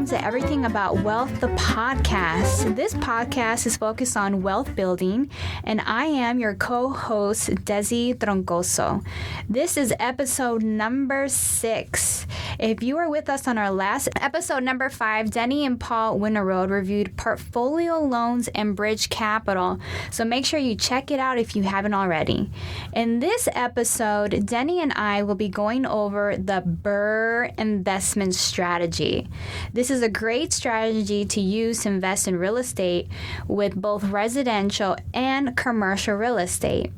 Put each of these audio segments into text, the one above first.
welcome to Everything About Wealth, the podcast. This podcast is focused on wealth building, and I am your co-host, Desi Troncoso. This is episode number 6. If you were with us on our last episode, number 5, Denny and Paul Winterroad reviewed portfolio loans and bridge capital, so make sure you check it out if you haven't already. In this episode, Denny and I will be going over the BRRR investment strategy. This is a great strategy to use to invest in real estate with both residential and commercial real estate.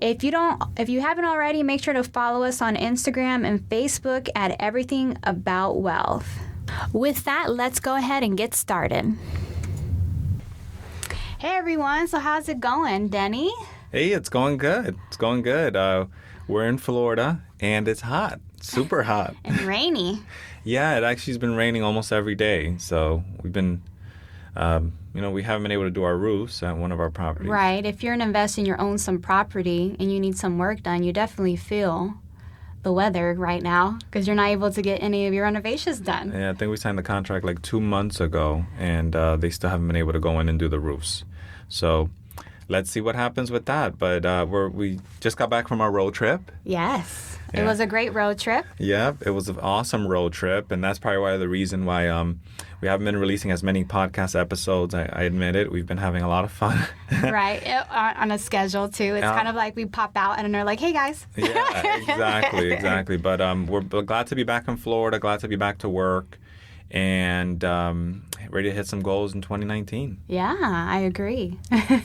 If you haven't already, make sure to follow us on Instagram and Facebook at Everything About Wealth. With that, let's go ahead and get started. Hey everyone, so how's it going, Denny? Hey, it's going good. We're in Florida and it's hot, super hot. And rainy. Yeah, it actually has been raining almost every day. So we've been, we haven't been able to do our roofs at one of our properties. Right. If you're an investor and you own some property and you need some work done, you definitely feel the weather right now because you're not able to get any of your renovations done. Yeah, I think we signed the contract like 2 months ago and they still haven't been able to go in and do the roofs. So let's see what happens with that. But we just got back from our road trip. Yes. Yeah. It was a great road trip. Yeah, it was an awesome road trip. And that's probably the reason why we haven't been releasing as many podcast episodes. I admit it. We've been having a lot of fun. Right. On a schedule, too. It's kind of like we pop out and they're like, hey, guys. Yeah, exactly. But we're glad to be back in Florida, glad to be back to work, and ready to hit some goals in 2019. Yeah, I agree.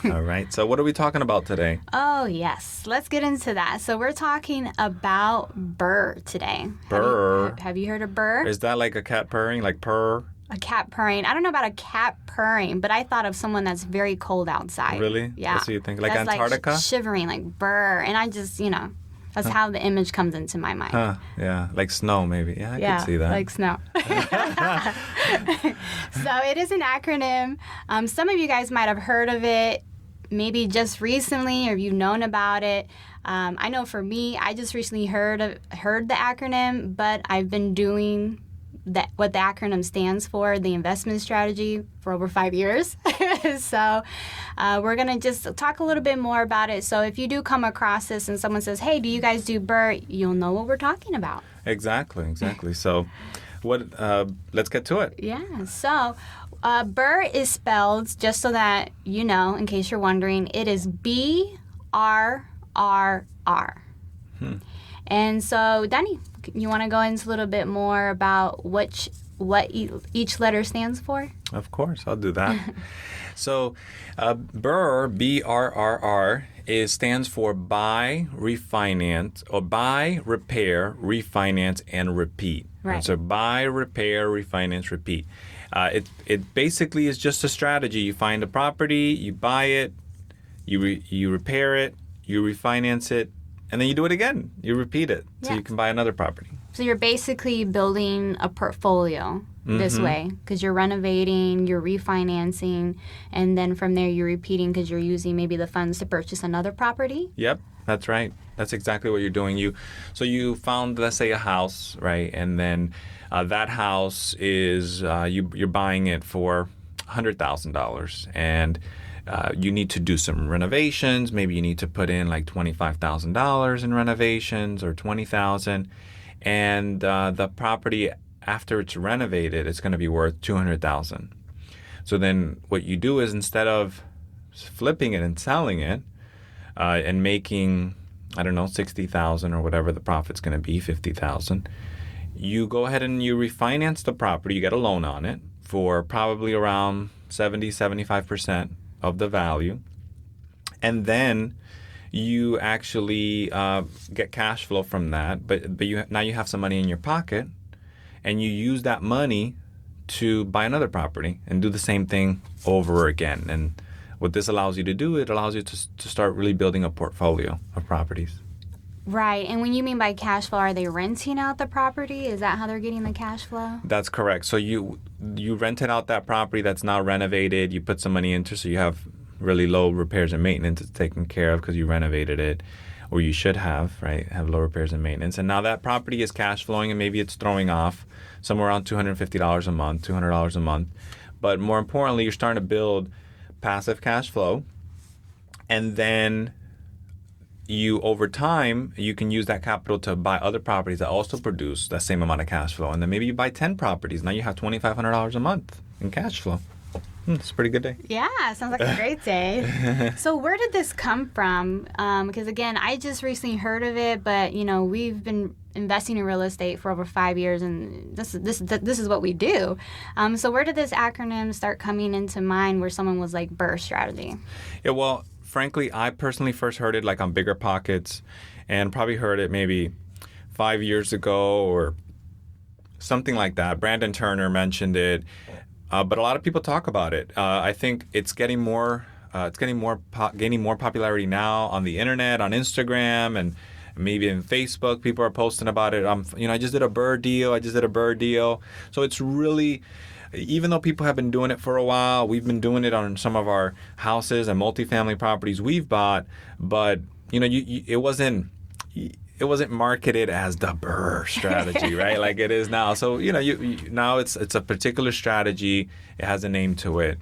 All right. So what are we talking about today? Oh, yes. Let's get into that. So we're talking about BRRR today. BRRR. Have you heard of BRRR? Is that like a cat purring, like purr? A cat purring. I don't know about a cat purring, but I thought of someone that's very cold outside. Really? Yeah. That's what you think? Like that's Antarctica? Like shivering, like brr. And I just, that's how the image comes into my mind. Huh, yeah. Like snow, maybe. Yeah, I can see that. Like snow. So it is an acronym. Some of you guys might have heard of it maybe just recently or you've known about it. I know for me, I just recently heard the acronym, but I've been doing what the acronym stands for, the investment strategy, for over 5 years. So we're going to just talk a little bit more about it. So if you do come across this and someone says, hey, do you guys do BRRR? You'll know what we're talking about. Exactly. So let's get to it. Yeah. So BRRR is spelled, just so that you know, in case you're wondering, it is BRRR. And so, Danny, you want to go into a little bit more about what each letter stands for? Of course, I'll do that. So, BRRR, B-R-R-R, stands for Buy, Refinance, or Buy, Repair, Refinance, and Repeat. Right. So, Buy, Repair, Refinance, Repeat. It basically is just a strategy. You find a property, you buy it, you repair it, you refinance it, and then you do it again. You repeat it. So you can buy another property. So you're basically building a portfolio this way because you're renovating, you're refinancing, and then from there you're repeating because you're using maybe the funds to purchase another property? Yep, that's right. That's exactly what you're doing. You found, let's say, a house, right? And then that house is, you're buying it for $100,000. And you need to do some renovations. Maybe you need to put in like $25,000 in renovations or $20,000. And the property, after it's renovated, it's going to be worth $200,000. So then what you do is, instead of flipping it and selling it and making, I don't know, $60,000 or whatever the profit's going to be, $50,000, you go ahead and you refinance the property. You get a loan on it for probably around 75% of the value. And then you actually get cash flow from that, but now you have some money in your pocket, and you use that money to buy another property and do the same thing over again. And what this allows you to do, it allows you to start really building a portfolio of properties. Right. And when you mean by cash flow, are they renting out the property? Is that how they're getting the cash flow? That's correct. So you rented out that property that's now renovated. You put some money into, so you have really low repairs and maintenance taken care of because you renovated it. or you should have, right? Have low repairs and maintenance. And now that property is cash flowing and maybe it's throwing off somewhere around $250 a month, $200 a month. But more importantly, you're starting to build passive cash flow. And then you, over time, you can use that capital to buy other properties that also produce that same amount of cash flow. And then maybe you buy 10 properties. Now you have $2,500 a month in cash flow. It's a pretty good day. Yeah, sounds like a great day. So where did this come from? Because again, I just recently heard of it, but we've been investing in real estate for over 5 years, and this is what we do. So where did this acronym start coming into mind, where someone was like BRRRR strategy? Yeah, well, frankly, I personally first heard it like on Bigger Pockets, and probably heard it maybe 5 years ago or something like that. Brandon Turner mentioned it. But a lot of people talk about it. I think it's gaining more popularity now on the internet, on Instagram, and maybe in Facebook. People are posting about it. I just did a BRRRR deal. So it's really, even though people have been doing it for a while, we've been doing it on some of our houses and multifamily properties we've bought. But it wasn't marketed as the BRRRR strategy, right? Like it is now. So now it's a particular strategy. It has a name to it,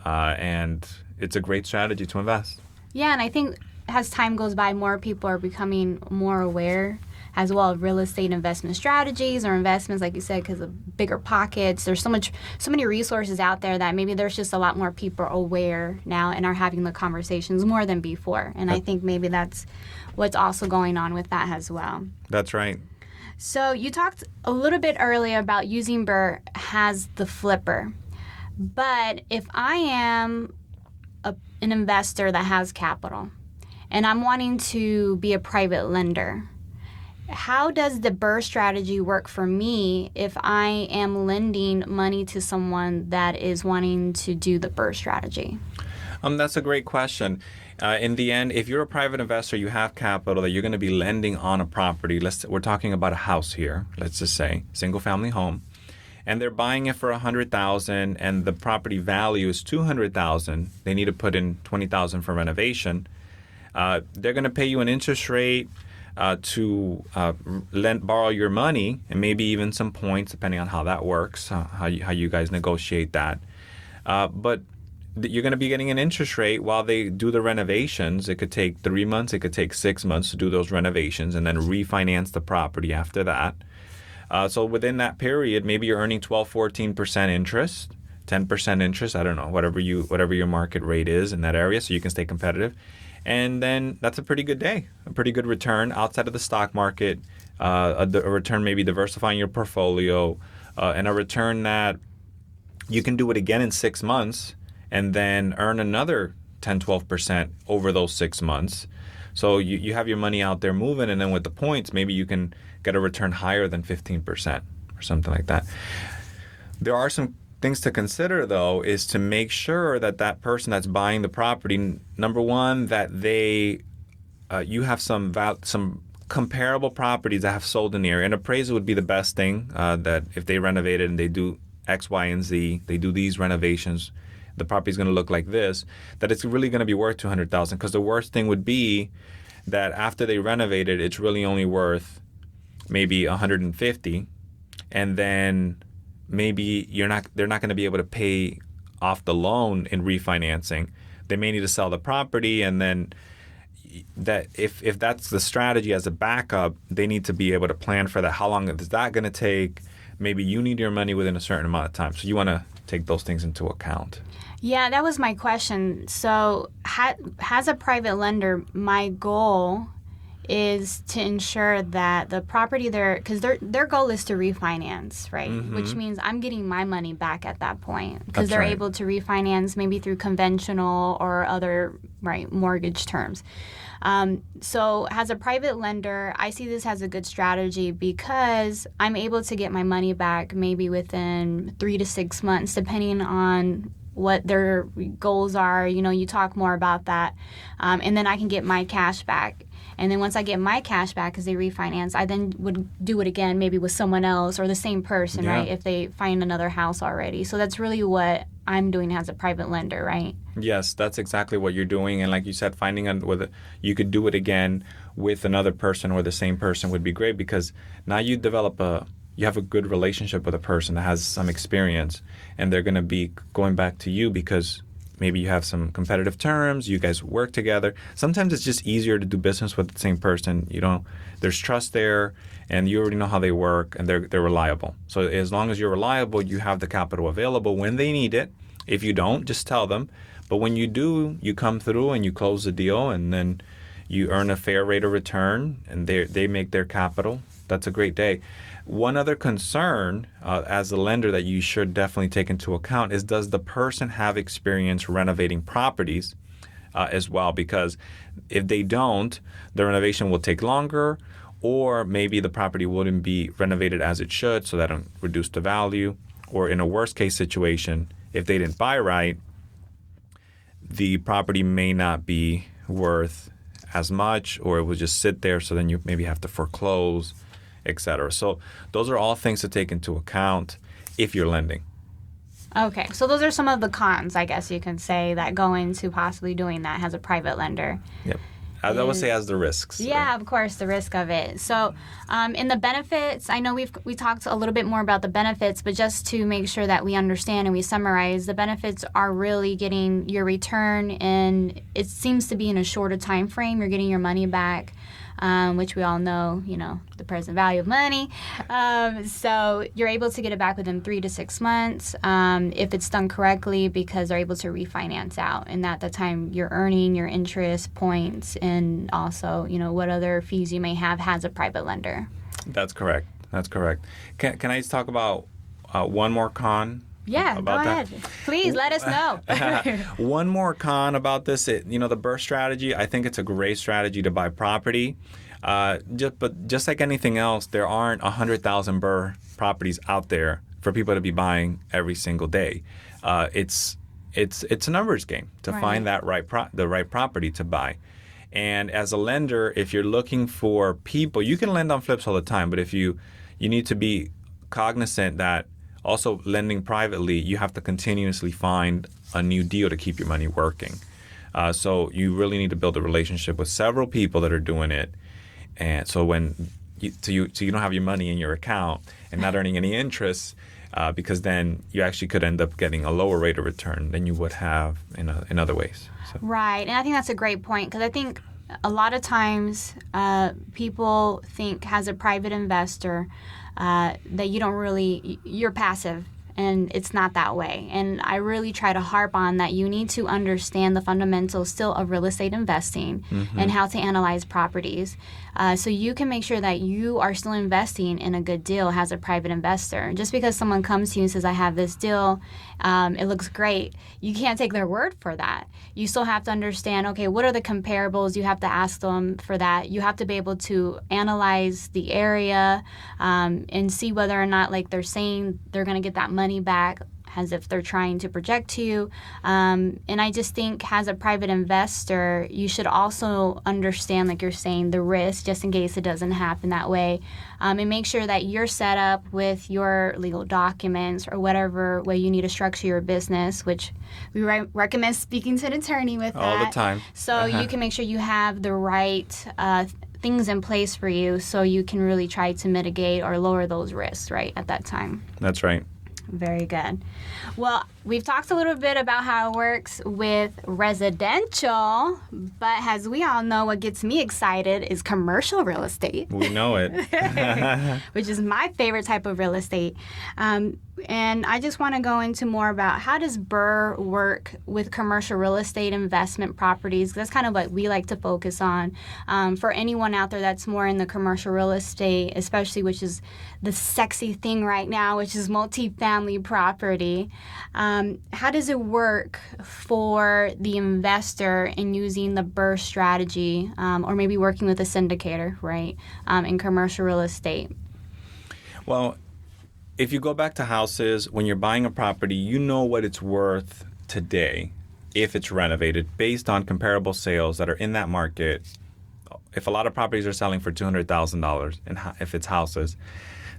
and it's a great strategy to invest. Yeah, and I think as time goes by, more people are becoming more aware as well of real estate investment strategies or investments, like you said, because of Bigger Pockets. There's so many resources out there that maybe there's just a lot more people aware now and are having the conversations more than before. And I think maybe that's what's also going on with that as well. That's right. So you talked a little bit earlier about using BRRRR as the flipper. But if I am an investor that has capital and I'm wanting to be a private lender, how does the BRRRR strategy work for me if I am lending money to someone that is wanting to do the BRRRR strategy? That's a great question. In the end, if you're a private investor, you have capital that you're going to be lending on a property. We're talking about a house here, let's just say, single-family home. And they're buying it for $100,000 and the property value is $200,000. They need to put in $20,000 for renovation. They're going to pay you an interest rate to borrow your money, and maybe even some points, depending on how that works, how you guys negotiate that. But you're going to be getting an interest rate while they do the renovations. It could take 3 months, it could take 6 months to do those renovations, and then refinance the property after that. So within that period, maybe you're earning 12-14% interest, 10% interest, I don't know, whatever your market rate is in that area, so you can stay competitive. And then that's a pretty good day, a pretty good return outside of the stock market, a return maybe diversifying your portfolio, and a return that you can do it again in 6 months and then earn another 10-12% over those 6 months. So you have your money out there moving, and then with the points, maybe you can get a return higher than 15% or something like that. There are some things to consider, though, is to make sure that person that's buying the property, number one, that you have some comparable properties that have sold in the area. And appraisal would be the best thing, that if they renovate it and they do X, Y, and Z, they do these renovations, the property's going to look like this, that it's really going to be worth $200,000. Because the worst thing would be that after they renovate it, it's really only worth maybe $150,000, and then maybe they're not going to be able to pay off the loan in refinancing. They may need to sell the property, and then that if that's the strategy as a backup, they need to be able to plan for that. How long is that going to take? Maybe you need your money within a certain amount of time. So you want to take those things into account. Yeah, that was my question. So as a private lender, my goal is to ensure that the property because their goal is to refinance, right? Mm-hmm. Which means I'm getting my money back at that point, because they're able to refinance maybe through conventional or other mortgage terms. So as a private lender, I see this as a good strategy because I'm able to get my money back maybe within 3 to 6 months, depending on what their goals are. You talk more about that. And then I can get my cash back. And then once I get my cash back because they refinance, I then would do it again, maybe with someone else or the same person, right? If they find another house already. So that's really what I'm doing as a private lender, right? Yes, that's exactly what you're doing. And like you said, you could do it again with another person or the same person would be great, because now you have a good relationship with a person that has some experience, and they're going to be going back to you because maybe you have some competitive terms, you guys work together. Sometimes it's just easier to do business with the same person. There's trust there, and you already know how they work, and they're reliable. So as long as you're reliable, you have the capital available when they need it. If you don't, just tell them. But when you do, you come through and you close the deal, and then you earn a fair rate of return, and they make their capital. That's a great day. One other concern as a lender that you should definitely take into account is, does the person have experience renovating properties as well? Because if they don't, the renovation will take longer, or maybe the property wouldn't be renovated as it should, so that it'll reduce the value. Or in a worst case situation, if they didn't buy right, the property may not be worth as much, or it will just sit there, so then you maybe have to foreclose, etc. So those are all things to take into account if you're lending. Okay, so those are some of the cons, I guess you can say, that go into possibly doing that as a private lender. Yep. I would say as the risks. Yeah, right? Of course, the risk of it. So in the benefits, I know we talked a little bit more about the benefits, but just to make sure that we understand and we summarize, the benefits are really getting your return, and it seems to be in a shorter time frame. You're getting your money back, which we all know, the present value of money. So you're able to get it back within 3 to 6 months if it's done correctly, because they're able to refinance out. And at the time, you're earning your interest points, and also, what other fees you may have as a private lender. That's correct. Can I just talk about one more con? Yeah, go ahead. Please let us know. One more con about this, the BRRRR strategy, I think it's a great strategy to buy property. But just like anything else, there aren't 100,000 BRRRR properties out there for people to be buying every single day. It's a numbers game to find that the right property to buy. And as a lender, if you're looking for people, you can lend on flips all the time, but if you need to be cognizant that also lending privately, you have to continuously find a new deal to keep your money working. So you really need to build a relationship with several people that are doing it. And so you don't have your money in your account and not earning any interest, because then you actually could end up getting a lower rate of return than you would have in other ways. So. Right. And I think that's a great point, because I think a lot of times people think, as a private investor, that you're passive, and it's not that way. And I really try to harp on that you need to understand the fundamentals still of real estate investing and how to analyze properties, so you can make sure that you are still investing in a good deal as a private investor. Just because someone comes to you and says, I have this deal, it looks great, you can't take their word for that. You still have to understand, okay, what are the comparables? You have to ask them for that. You have to be able to analyze the area and see whether or not, like they're saying, they're going to get that money back, as if they're trying to project to you. And I just think, as a private investor, you should also understand, like you're saying, the risk, just in case it doesn't happen that way. And make sure that you're set up with your legal documents, or whatever way you need to structure your business, which we recommend speaking to an attorney with all that. the time. So you can make sure you have the right things in place for you, so you can really try to mitigate or lower those risks right at that time. That's right. Very good. Well, we've talked a little bit about how it works with residential, but as we all know, what gets me excited is commercial real estate. We know it. Which is my favorite type of real estate. And I just want to go into more about, how does BRRRR work with commercial real estate investment properties? That's kind of what we like to focus on. For anyone out there that's more in the commercial real estate, especially, which is the sexy thing right now, which is multifamily property. How does it work for the investor in using the BRRRR strategy, or maybe working with a syndicator, right, in commercial real estate? Well, if you go back to houses, when you're buying a property, you know what it's worth today if it's renovated based on comparable sales that are in that market. If a lot of properties are selling for $200,000, and if it's houses,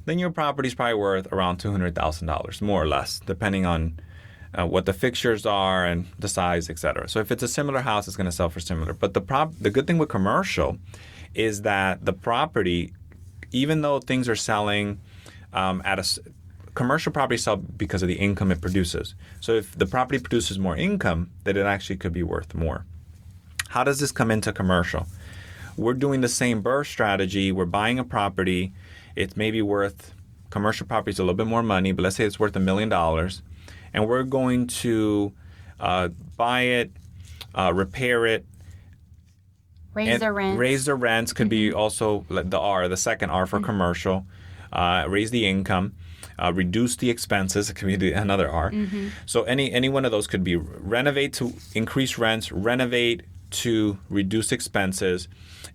then your property is probably worth around $200,000, more or less, depending on what the fixtures are and the size, etc. So if it's a similar house, it's going to sell for similar. But the good thing with commercial is that the property, even though things are selling commercial property sell because of the income it produces. So if the property produces more income, then it actually could be worth more. How does this come into commercial? We're doing the same BRRRR strategy. We're buying a property. It's maybe worth, commercial property is a little bit more money, but let's say it's worth $1 million. And we're going to buy it, repair it, raise the rent. Raise the rents could be also the second R for commercial. Raise the income, reduce the expenses. It could be another R. So any one of those could be renovate to increase rents, renovate to reduce expenses,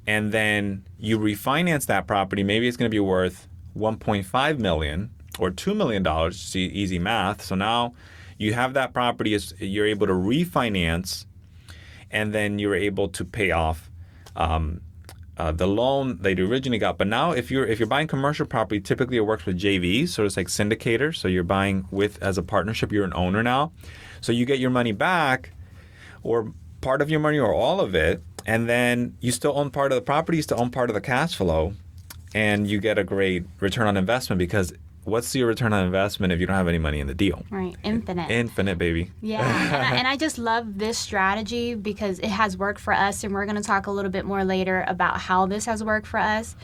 and then you refinance that property. Maybe it's going to be worth $1.5 million or $2 million. See, easy math. So now you have that property. You're able to refinance, and then you're able to pay off the loan that you originally got. But now if you're buying commercial property, typically it works with JVs, so it's like syndicators. So you're buying as a partnership, you're an owner now. So you get your money back, or part of your money, or all of it, and then you still own part of the property, you still own part of the cash flow, and you get a great return on investment, because what's your return on investment if you don't have any money in the deal? Right, infinite. Infinite, baby. Yeah, and I just love this strategy because it has worked for us, and we're going to talk a little bit more later about how this has worked for us.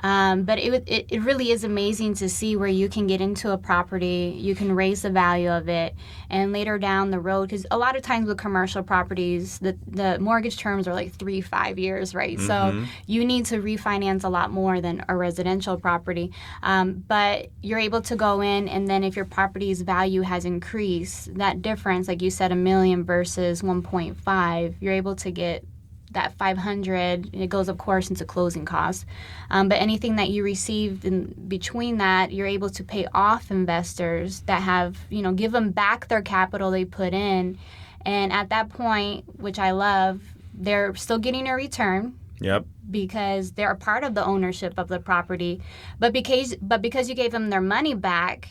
But it really is amazing to see where you can get into a property, you can raise the value of it, and later down the road, because a lot of times with commercial properties, the mortgage terms are like 3-5 years, right? So you need to refinance a lot more than a residential property. But you're able to go in, and then if your property's value has increased, that difference, like you said, $1 million versus 1.5, you're able to get that 500. It goes, of course, into closing costs. But anything that you received in between that, you're able to pay off investors that have, give them back their capital they put in. And at that point, which I love, they're still getting a return. Yep. Because they're a part of the ownership of the property. But because you gave them their money back,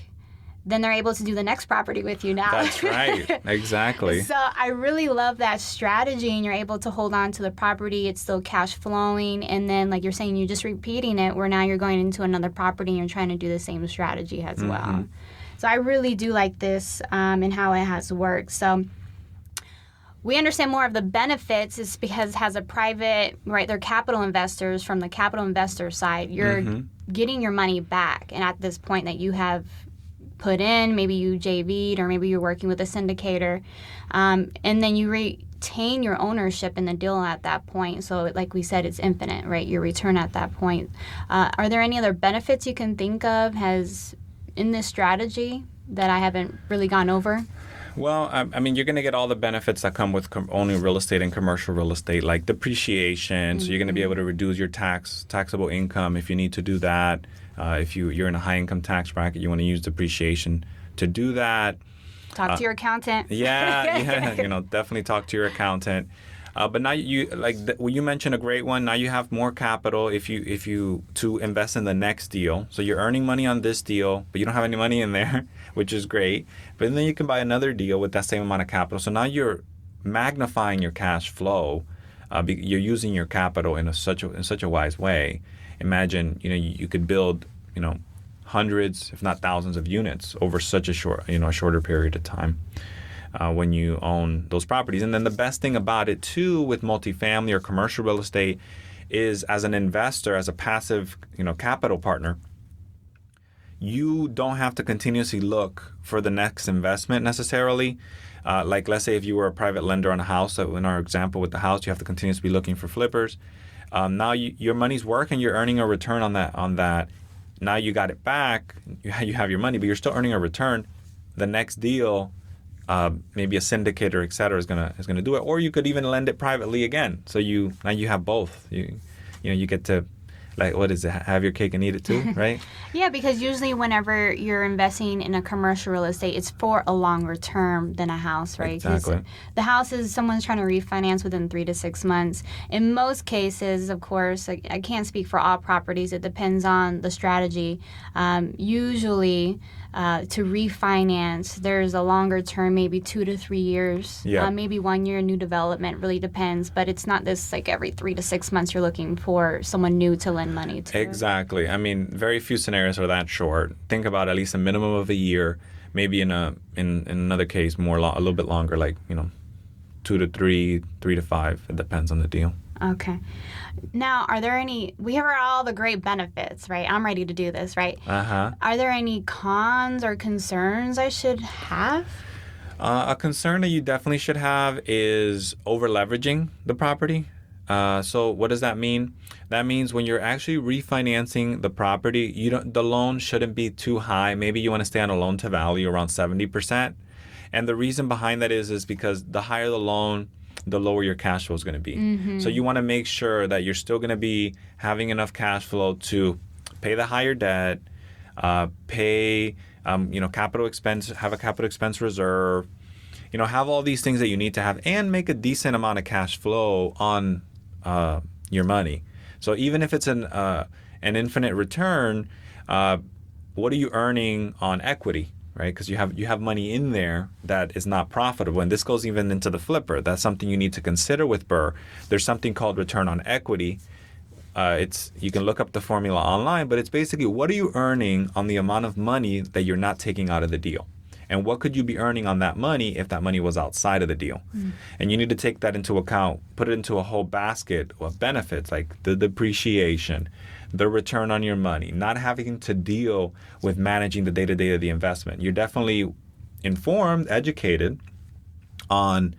then they're able to do the next property with you now. That's right. Exactly. So I really love that strategy, and you're able to hold on to the property. It's still cash flowing. And then, like you're saying, you're just repeating it, where now you're going into another property and you're trying to do the same strategy as well. So I really do like this and how it has worked. So we understand more of the benefits is because it has a private, right, they're capital investors. From the capital investor side, you're getting your money back. And at this point that you have put in, maybe you JV'd, or maybe you're working with a syndicator, and then you retain your ownership in the deal at that point. So like we said, it's infinite, right, your return at that point. Are there any other benefits you can think of in this strategy that I haven't really gone over? Well, I mean, you're going to get all the benefits that come with owning real estate and commercial real estate, like depreciation. So you're going to be able to reduce your taxable income if you need to do that. If you're in a high income tax bracket, you want to use depreciation to do that. Talk to your accountant. Yeah, definitely talk to your accountant. But now you mentioned a great one. Now you have more capital if you to invest in the next deal. So you're earning money on this deal, but you don't have any money in there, which is great. But then you can buy another deal with that same amount of capital. So now you're magnifying your cash flow. You're using your capital in such a wise way. Imagine you could build hundreds, if not thousands, of units over such a shorter period of time. When you own those properties. And then the best thing about it too with multifamily or commercial real estate is, as an investor, as a passive capital partner, you don't have to continuously look for the next investment necessarily. Like let's say if you were a private lender on a house, so in our example with the house, you have to continuously be looking for flippers. Now your money's working, you're earning a return on that. Now you got it back, you have your money, but you're still earning a return. The next deal, maybe a syndicator, et cetera, is gonna do it, or you could even lend it privately again. So now you have both. You get to like, what is it? Have your cake and eat it too, right? Yeah, because usually whenever you're investing in a commercial real estate, it's for a longer term than a house, right? 'Cause Exactly. the house is someone's trying to refinance within 3 to 6 months. In most cases, of course, I can't speak for all properties. It depends on the strategy. Usually, to refinance, there's a longer term, maybe 2 to 3 years, Yeah. maybe 1 year new development, really depends. But it's not this like every 3 to 6 months you're looking for someone new to lend money to. Exactly. I mean, very few scenarios are that short. Think about at least a minimum of a year. Maybe in another case, a little bit longer, like 2 to 3, 3 to 5. It depends on the deal. Okay. Now, are there we have all the great benefits, right? I'm ready to do this, right? Are there any cons or concerns I should have? A concern that you definitely should have is over leveraging the property. So what does that mean? That means when you're actually refinancing the property, the loan shouldn't be too high. Maybe you want to stay on a loan to value around 70%. And the reason behind that is because the higher the loan, the lower your cash flow is going to be. Mm-hmm. So you want to make sure that you're still going to be having enough cash flow to pay the higher debt, pay capital expense, have a capital expense reserve, have all these things that you need to have, and make a decent amount of cash flow on your money. So even if it's an infinite return, what are you earning on equity? Right, because you have money in there that is not profitable, and this goes even into the flipper. That's something you need to consider with BRRRR. There's something called return on equity. You can look up the formula online, but it's basically what are you earning on the amount of money that you're not taking out of the deal, and what could you be earning on that money if that money was outside of the deal? And you need to take that into account, put it into a whole basket of benefits like the depreciation, the return on your money, not having to deal with managing the day-to-day of the investment. You're definitely informed, educated on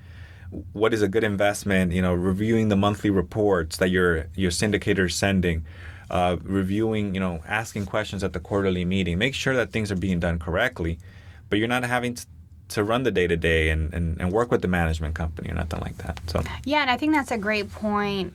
what is a good investment, reviewing the monthly reports that your syndicator is sending, reviewing, asking questions at the quarterly meeting. Make sure that things are being done correctly, but you're not having to run the day-to-day and work with the management company or nothing like that. So yeah, and I think that's a great point.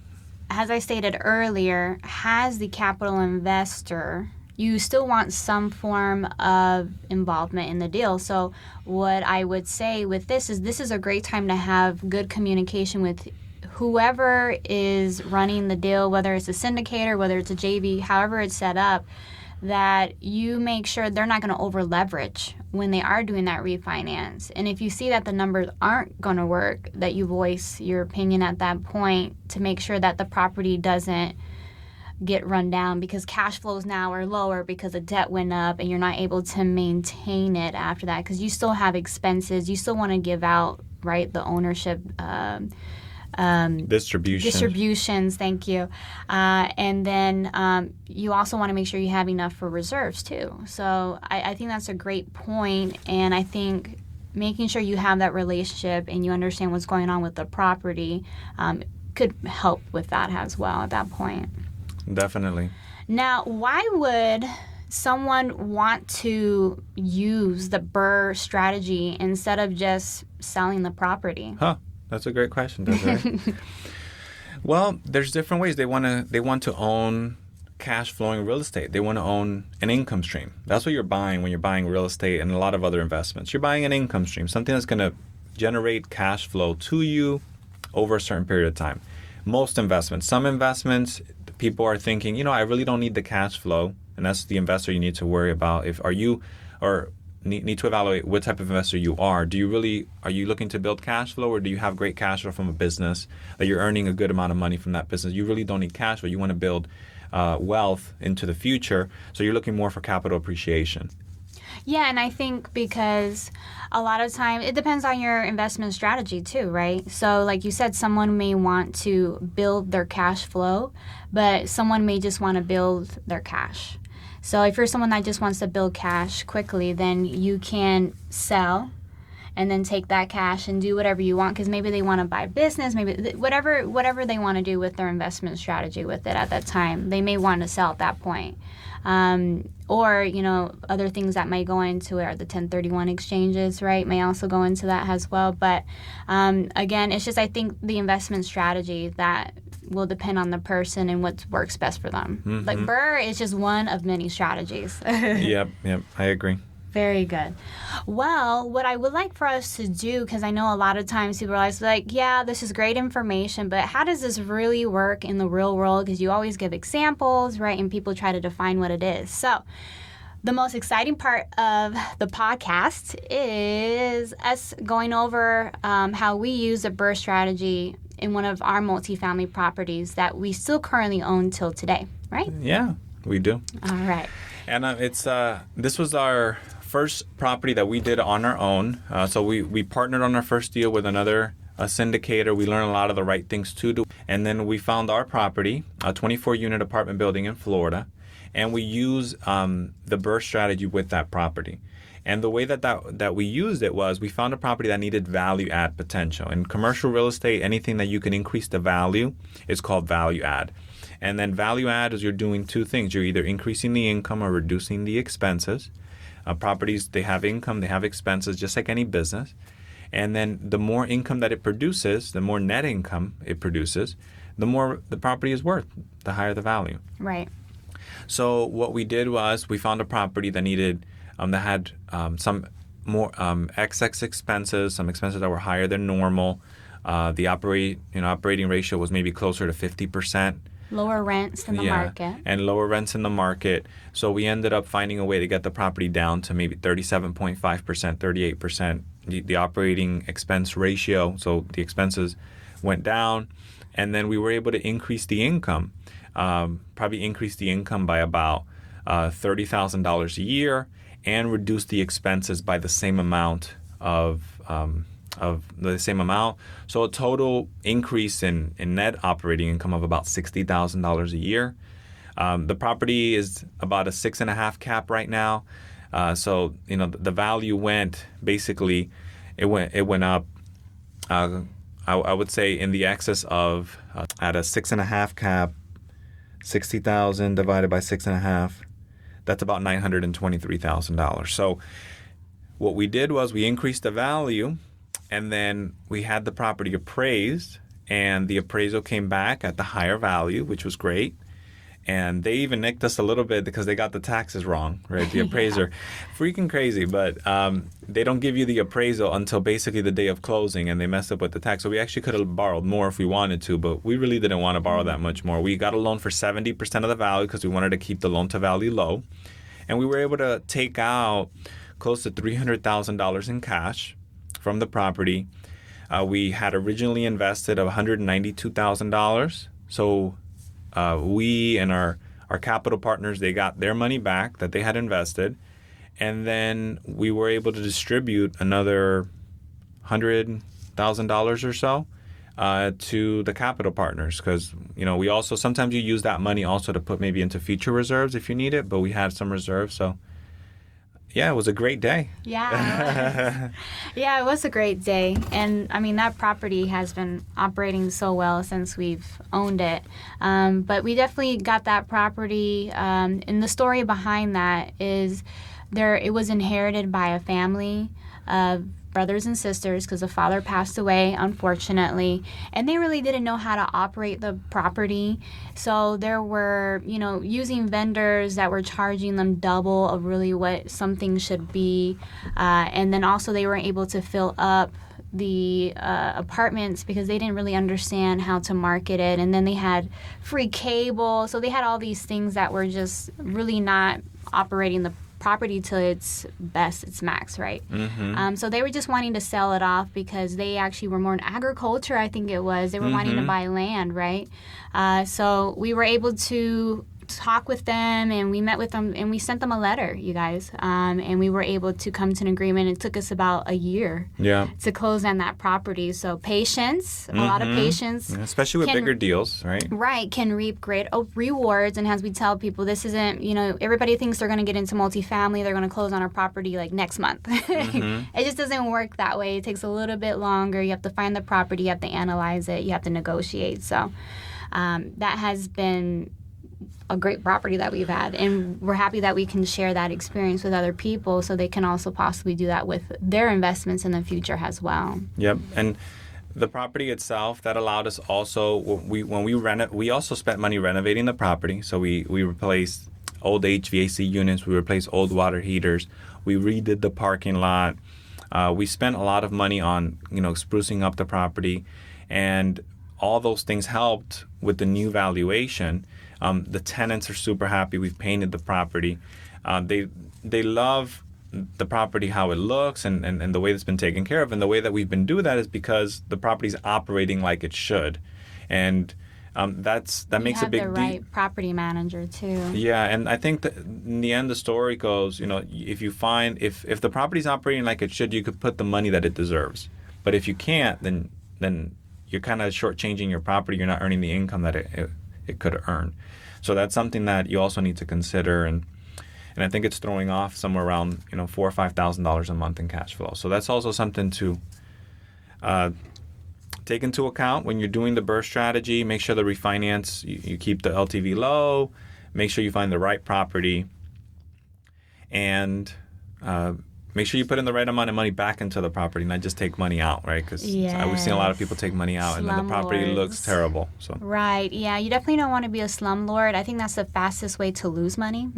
As I stated earlier, as the capital investor, you still want some form of involvement in the deal. So what I would say with this is a great time to have good communication with whoever is running the deal, whether it's a syndicator, whether it's a JV, however it's set up, that you make sure they're not going to over leverage when they are doing that refinance. And if you see that the numbers aren't going to work, that you voice your opinion at that point to make sure that the property doesn't get run down because cash flows now are lower because the debt went up and you're not able to maintain it after that because you still have expenses. You still want to give out, right, the ownership distributions, thank you. And then you also want to make sure you have enough for reserves too. So I think that's a great point, and I think making sure you have that relationship and you understand what's going on with the property could help with that as well at that point. Definitely. Now, why would someone want to use the BRRRR strategy instead of just selling the property? That's a great question, Desiree. Well, there's different ways. They want to own cash flowing real estate. They want to own an income stream. That's what you're buying when you're buying real estate and a lot of other investments. You're buying an income stream, something that's going to generate cash flow to you over a certain period of time. Most investments. Some investments, people are thinking, I really don't need the cash flow, and that's the investor you need to worry about. Need to evaluate what type of investor you are. Are you looking to build cash flow, or do you have great cash flow from a business that you're earning a good amount of money from that business? You really don't need cash flow. You want to build wealth into the future, so you're looking more for capital appreciation. Yeah, and I think because a lot of time it depends on your investment strategy too, right? So like you said, someone may want to build their cash flow, but someone may just want to build their cash. So if you're someone that just wants to build cash quickly, then you can sell and then take that cash and do whatever you want because maybe they want to buy business, maybe whatever they want to do with their investment strategy with it at that time. They may want to sell at that point. Or, other things that might go into it are the 1031 exchanges, right? May also go into that as well. But again, it's just I think the investment strategy that will depend on the person and what works best for them. Mm-hmm. Like BRRR is just one of many strategies. Yep, I agree. Very good. Well, what I would like for us to do, because I know a lot of times people are like, yeah, this is great information, but how does this really work in the real world? Because you always give examples, right? And people try to define what it is. So the most exciting part of the podcast is us going over how we use a BRRRR strategy in one of our multifamily properties that we still currently own till today, right? Yeah, we do. All right. And this was our first property that we did on our own. So we partnered on our first deal with another syndicator. We learned a lot of the right things to do. And then we found our property, a 24-unit apartment building in Florida, and we used the BRRRR strategy with that property. And the way that we used it was we found a property that needed value add potential. In commercial real estate, anything that you can increase the value is called value add. And then value add is you're doing two things. You're either increasing the income or reducing the expenses. Properties, they have income, they have expenses, just like any business. And then the more income that it produces, the more net income it produces, the more the property is worth, the higher the value. Right. So what we did was we found a property that needed, that had some more excess expenses, some expenses that were higher than normal. The operating ratio was maybe closer to 50%. Lower rents in the market. And lower rents in the market. So we ended up finding a way to get the property down to maybe 37.5%, 38%. The operating expense ratio, so the expenses went down. And then we were able to increase the income, probably increase the income by about $30,000 a year and reduce the expenses by the same amount So a total increase in net operating income of about $60,000 a year. The property is about a 6.5 cap right now. So the value went it went up. I would say in the excess of at a 6.5 cap, 60,000 divided by 6.5. That's about $923,000. So what we did was we increased the value. And then we had the property appraised, and the appraisal came back at the higher value, which was great. And they even nicked us a little bit because they got the taxes wrong, right? The appraiser. Freaking crazy, but they don't give you the appraisal until basically the day of closing, and they messed up with the tax. So we actually could have borrowed more if we wanted to, but we really didn't want to borrow that much more. We got a loan for 70% of the value because we wanted to keep the loan to value low. And we were able to take out close to $300,000 in cash from the property. We had originally invested of $192,000. So we and our capital partners, they got their money back that they had invested. And then we were able to distribute another $100,000 or so to the capital partners. Because, we also, sometimes you use that money also to put maybe into future reserves if you need it. But we had some reserves, so yeah, it was a great day. Yeah, it was a great day. And, that property has been operating so well since we've owned it. But we definitely got that property. And the story behind that is it was inherited by a family of brothers and sisters because the father passed away, unfortunately, and they really didn't know how to operate the property. So there were, using vendors that were charging them double of really what something should be. And then also they weren't able to fill up the apartments because they didn't really understand how to market it. And then they had free cable. So they had all these things that were just really not operating the property to its best, its max, right? Mm-hmm. So they were just wanting to sell it off because they actually were more in agriculture, I think it was. They were wanting to buy land, right? So we were able to talk with them, and we met with them, and we sent them a letter, you guys. And we were able to come to an agreement. It took us about a year to close on that property. So patience, a lot of patience. Yeah, especially with bigger deals, right? Right, can reap great rewards. And as we tell people, this isn't, everybody thinks they're going to get into multifamily, they're going to close on our property like next month. It just doesn't work that way. It takes a little bit longer. You have to find the property, you have to analyze it, you have to negotiate. So that has been a great property that we've had, and we're happy that we can share that experience with other people so they can also possibly do that with their investments in the future as well. Yep. And the property itself, that allowed us also, we also spent money renovating the property. So we replaced old HVAC units, we replaced old water heaters, we redid the parking lot. We spent a lot of money on, sprucing up the property, and all those things helped with the new valuation. The tenants are super happy. We've painted the property. They love the property, how it looks, and the way it's been taken care of. And the way that we've been doing that is because the property's operating like it should. And that makes a big deal. You have the right property manager too. Yeah, and I think that in the end the story goes, if you find if the property's operating like it should, you could put the money that it deserves. But if you can't, then you're kind of shortchanging your property. You're not earning the income that it could earn. So that's something that you also need to consider, and I think it's throwing off somewhere around $4,000 or $5,000 a month in cash flow. So that's also something to take into account when you're doing the BRRRR strategy. Make sure the refinance, you keep the LTV low, make sure you find the right property, and make sure you put in the right amount of money back into the property, not just take money out, right? Because we've seen a lot of people take money out and then the property looks terrible. So Right, yeah, you definitely don't want to be a slumlord. I think that's the fastest way to lose money.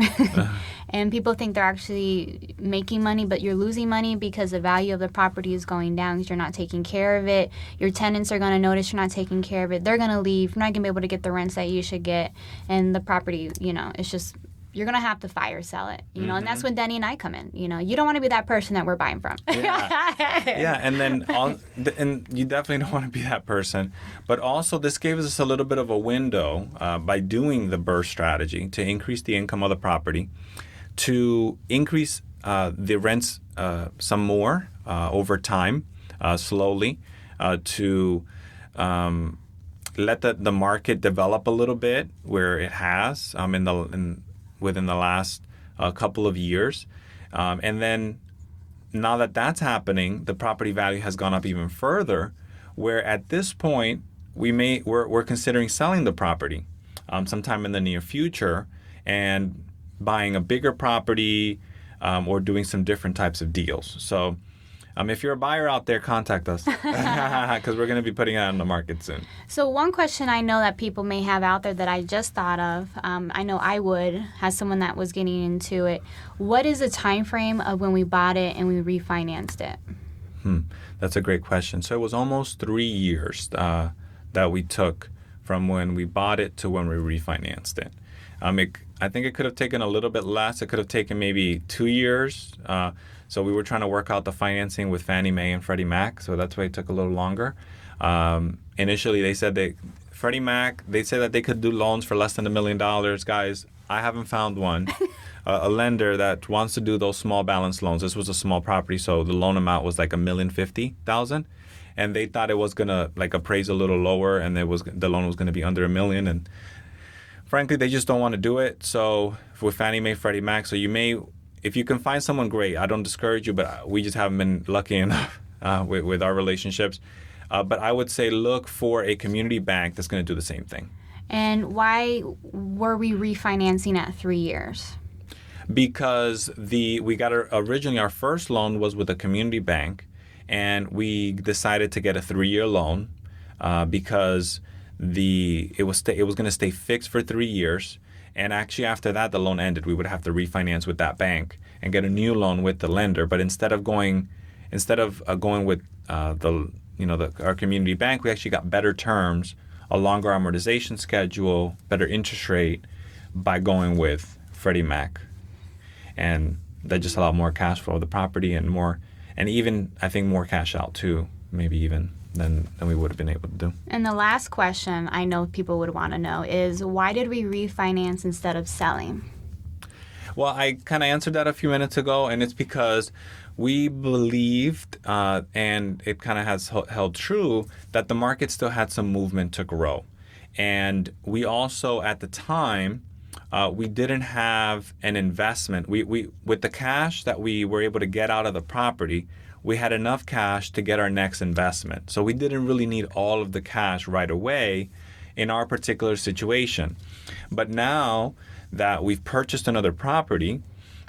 And people think they're actually making money, but you're losing money because the value of the property is going down because you're not taking care of it. Your tenants are going to notice you're not taking care of it. They're going to leave. You're not going to be able to get the rents that you should get. And the property, it's just... You're going to have to fire sell it, and that's when Denny and I come in. You don't want to be that person that we're buying from. Yeah, and then and you definitely don't want to be that person. But also this gave us a little bit of a window by doing the BRRRR strategy to increase the income of the property, to increase the rents some more over time, slowly, to let the market develop a little bit where it has within the last couple of years. And then now that that's happening, the property value has gone up even further, where at this point, we're considering selling the property sometime in the near future and buying a bigger property or doing some different types of deals. So if you're a buyer out there, contact us because we're going to be putting it on the market soon. So one question I know that people may have out there that I just thought of, I know I would, as someone that was getting into it, what is the time frame of when we bought it and we refinanced it? That's a great question. So it was almost 3 years that we took from when we bought it to when we refinanced it. I think it could have taken a little bit less. It could have taken maybe 2 years. So we were trying to work out the financing with Fannie Mae and Freddie Mac, so that's why it took a little longer. Initially, they said Freddie Mac, they said that they could do loans for less than $1 million. Guys, I haven't found one. A lender that wants to do those small balance loans. This was a small property, so the loan amount was like $1,050,000, and they thought it was gonna appraise a little lower, and the loan was gonna be under $1 million. And frankly, they just don't want to do it. So with Fannie Mae, Freddie Mac, if you can find someone great, I don't discourage you, but we just haven't been lucky enough with our relationships. But I would say look for a community bank that's going to do the same thing. And why were we refinancing at 3 years? Because we got originally our first loan was with a community bank, and we decided to get a 3-year loan because it was going to stay fixed for 3 years. And actually, after that, the loan ended. We would have to refinance with that bank and get a new loan with the lender. But instead of going with our community bank, we actually got better terms, a longer amortization schedule, better interest rate by going with Freddie Mac, and that just allowed more cash flow of the property and even I think more cash out too, maybe even than we would have been able to do. And the last question I know people would want to know is, why did we refinance instead of selling? Well, I kind of answered that a few minutes ago, and it's because we believed, and it kind of has held true, that the market still had some movement to grow. And we also, at the time, we didn't have an investment. We with the cash that we were able to get out of the property, we had enough cash to get our next investment. So we didn't really need all of the cash right away in our particular situation. But now that we've purchased another property,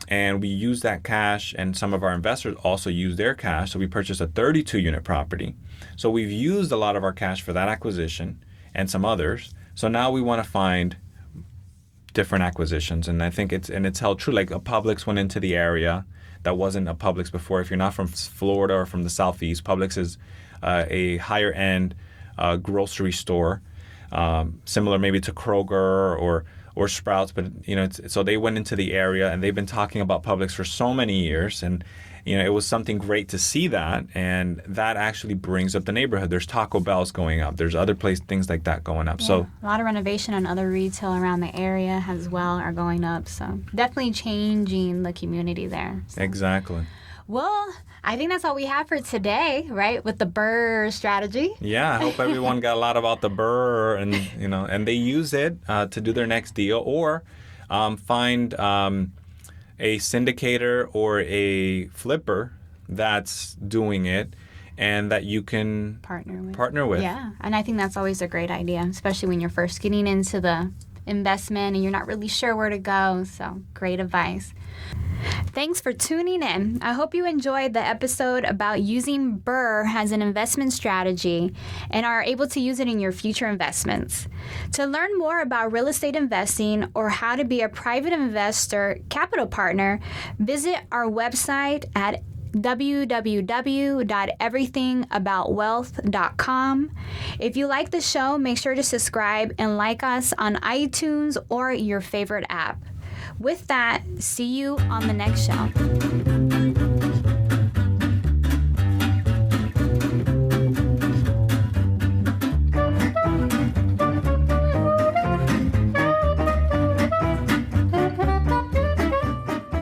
And we use that cash, and some of our investors also use their cash. So we purchased a 32-unit property. So we've used a lot of our cash for that acquisition and some others. So now we want to find different acquisitions. And I think it's held true. Like a Publix went into the area that wasn't a Publix before. If you're not from Florida or from the Southeast, Publix is a higher end grocery store, similar maybe to Kroger or Sprouts, but so they went into the area, and they've been talking about Publix for so many years, and it was something great to see that, and that actually brings up the neighborhood. There's Taco Bell's going up. There's other things like that going up. Yeah, so a lot of renovation and other retail around the area as well are going up. So definitely changing the community there. So. Exactly. Well, I think that's all we have for today, right? With the BRRR strategy. Yeah, I hope everyone got a lot about the BRRR, and they use it to do their next deal, or find a syndicator or a flipper that's doing it and that you can partner with. Yeah, and I think that's always a great idea, especially when you're first getting into the investment and you're not really sure where to go. So great advice. Thanks for tuning in. I hope you enjoyed the episode about using BRRR as an investment strategy and are able to use it in your future investments. To learn more about real estate investing or how to be a private investor capital partner, visit our website at www.everythingaboutwealth.com. If you like the show, make sure to subscribe and like us on iTunes or your favorite app. With that, see you on the next show.